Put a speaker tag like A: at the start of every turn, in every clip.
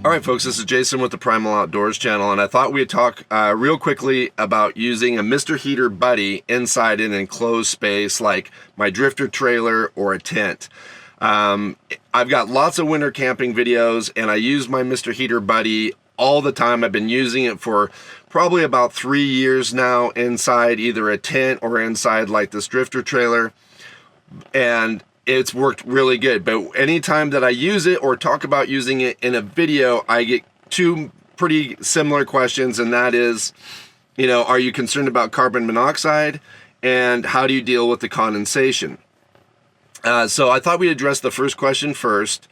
A: All right, folks, this is Jason with the Primal Outdoors channel, and I thought we'd talk real quickly about using a Mr. Heater Buddy inside an enclosed space like my drifter trailer or a tent. I've got lots of winter camping videos, and I use my Mr. Heater Buddy all the time. I've been using it for probably about 3 years now inside either a tent or inside like this drifter trailer, and it's worked really good. But anytime that I use it or talk about using it in a video, I get two pretty similar questions, and that is, are you concerned about carbon monoxide, and how do you deal with the condensation? So I thought we'd address the first question first,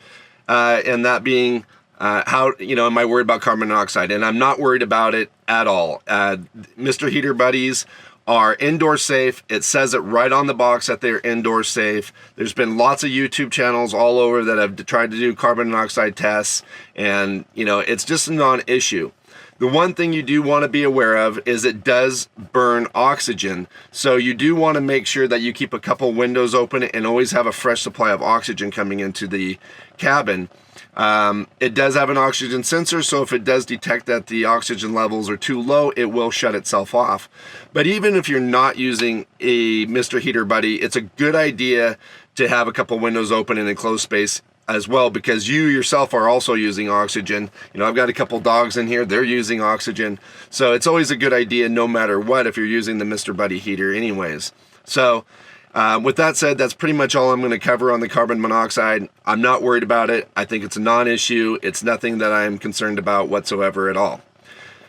A: and that being, how, am I worried about carbon monoxide? And I'm not worried about it at all. Mr. Heater Buddies are indoor safe. It says it right on the box that they're indoor safe. There's been lots of YouTube channels all over that have tried to do carbon monoxide tests, and it's just a non-issue. The one thing you do want to be aware of is it does burn oxygen, so you do want to make sure that you keep a couple windows open and always have a fresh supply of oxygen coming into the cabin. It does have an oxygen sensor, so if it does detect that the oxygen levels are too low, it will shut itself off. But even if you're not using a Mr. Heater Buddy, it's a good idea to have a couple windows open in an enclosed space as well, because you yourself are also using oxygen. I've got a couple dogs in here, they're using oxygen. So it's always a good idea no matter what if you're using the Mr. Buddy heater anyways. So with that said, that's pretty much all I'm going to cover on the carbon monoxide. I'm not worried about it. I think it's a non-issue. It's nothing that I'm concerned about whatsoever at all.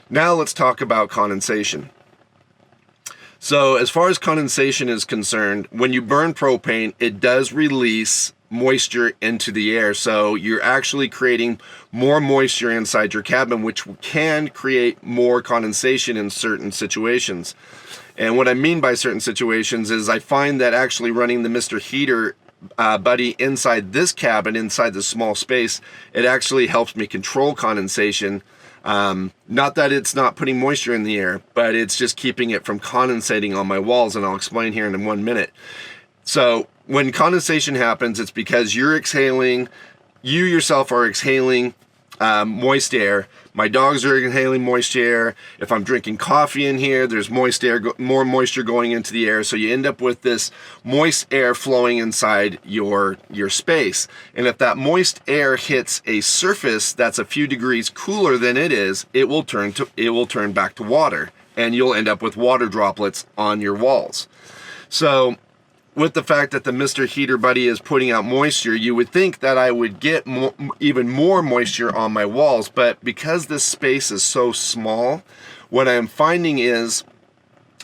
A: Now let's talk about condensation. So as far as condensation is concerned, when you burn propane, it does release moisture into the air. So you're actually creating more moisture inside your cabin, which can create more condensation in certain situations. And what I mean by certain situations is I find that actually running the Mr. Heater Buddy inside this cabin, inside this small space, it actually helps me control condensation. Not that it's not putting moisture in the air, but it's just keeping it from condensating on my walls, and I'll explain here in 1 minute. So when condensation happens, it's because you yourself are exhaling moist air. My dogs are inhaling moist air. If I'm drinking coffee in here, there's moist air, more moisture going into the air. So you end up with this moist air flowing inside your space. And if that moist air hits a surface that's a few degrees cooler than it is, it will turn back to water, and you'll end up with water droplets on your walls. So with the fact that the Mr. Heater Buddy is putting out moisture, you would think that I would get even more moisture on my walls, but because this space is so small, what I'm finding is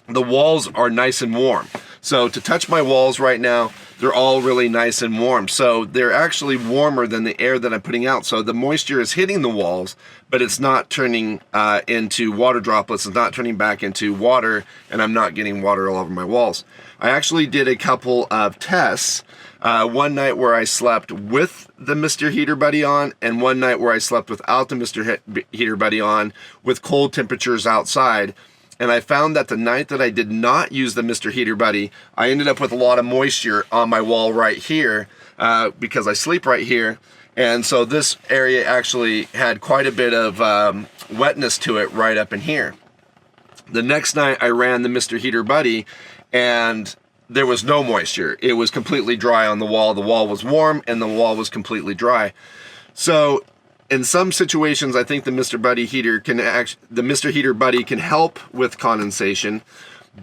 A: the walls are nice and warm. So to touch my walls right now, they're all really nice and warm. So they're actually warmer than the air that I'm putting out. So the moisture is hitting the walls, but it's not turning into water droplets. It's not turning back into water, and I'm not getting water all over my walls. I actually did a couple of tests. One night where I slept with the Mr. Heater Buddy on, and one night where I slept without the Mr. Heater Buddy on with cold temperatures outside. And I found that the night that I did not use the Mr. Heater Buddy, I ended up with a lot of moisture on my wall right here because I sleep right here. And so this area actually had quite a bit of wetness to it right up in here. The next night I ran the Mr. Heater Buddy, and there was no moisture. It was completely dry on the wall. The wall was warm and the wall was completely dry. So in some situations, I think the Mr. Heater Buddy can help with condensation,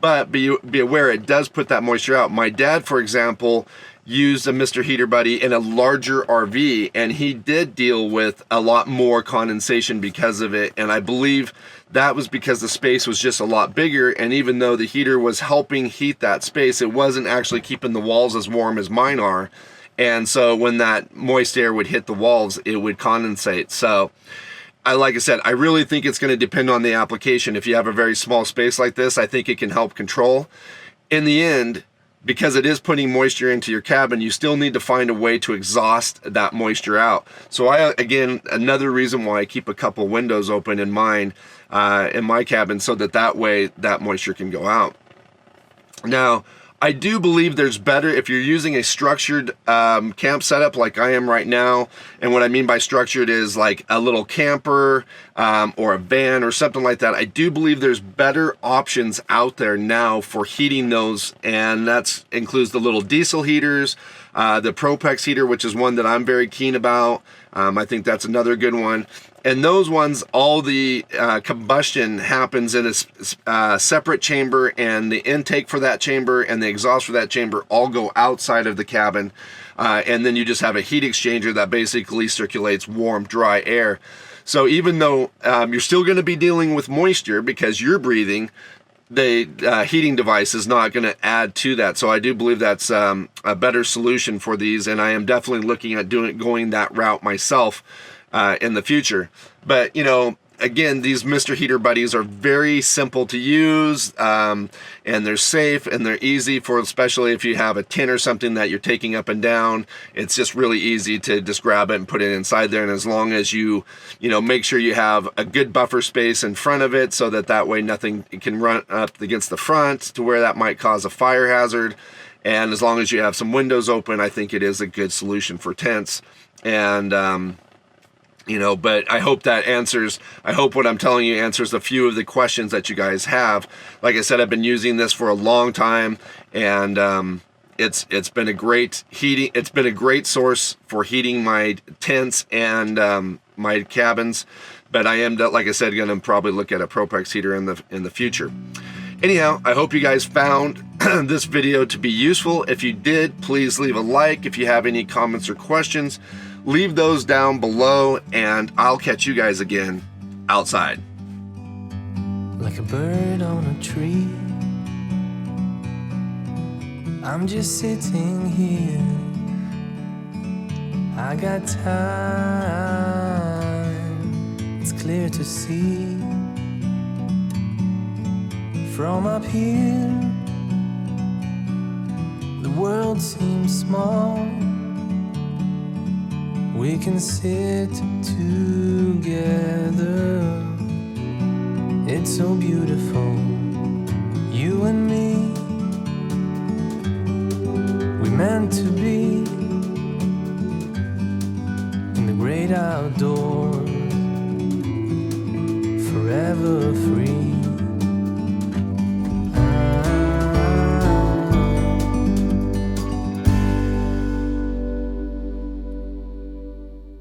A: but be aware it does put that moisture out. My dad, for example, used a Mr. Heater Buddy in a larger RV, and he did deal with a lot more condensation because of it. And I believe that was because the space was just a lot bigger, and even though the heater was helping heat that space, it wasn't actually keeping the walls as warm as mine are. And so when that moist air would hit the walls, it would condensate. So like I said, I really think it's going to depend on the application. If you have a very small space like this, I think it can help control. In the end, because it is putting moisture into your cabin, you still need to find a way to exhaust that moisture out. So again, another reason why I keep a couple windows open in mine, in my cabin, so that way that moisture can go out. Now, I do believe there's better if you're using a structured camp setup like I am right now. And what I mean by structured is like a little camper or a van or something like that. I do believe there's better options out there now for heating those, and that includes the little diesel heaters, the Propex heater, which is one that I'm very keen about. I think that's another good one. And those ones, all the combustion happens in a separate chamber, and the intake for that chamber and the exhaust for that chamber all go outside of the cabin. And then you just have a heat exchanger that basically circulates warm, dry air. So even though you're still going to be dealing with moisture because you're breathing, the heating device is not going to add to that. So I do believe that's a better solution for these, and I am definitely looking at going that route myself in the future. But you know, again, these Mr. Heater Buddies are very simple to use, and they're safe and they're easy for, especially if you have a tin or something that you're taking up and down. It's just really easy to just grab it and put it inside there. And as long as you know, make sure you have a good buffer space in front of it, so that way nothing can run up against the front to where that might cause a fire hazard. And as long as you have some windows open, I think it is a good solution for tents. And you know, but I hope that answers, I hope what I'm telling you answers a few of the questions that you guys have. Like I said, I've been using this for a long time, and it's been a great heating, it's been a great source for heating my tents and my cabins. But I am, like I said, going to probably look at a Propex heater in the future. Anyhow, I hope you guys found this video to be useful. If you did, please leave a like. If you have any comments or questions, leave those down below, and I'll catch you guys again outside.
B: Like a bird on a tree, I'm just sitting here. I got time, it's clear to see. From up here, the world seems small. We can sit together. It's so beautiful, you and me. We meant to be in the great outdoors, forever free.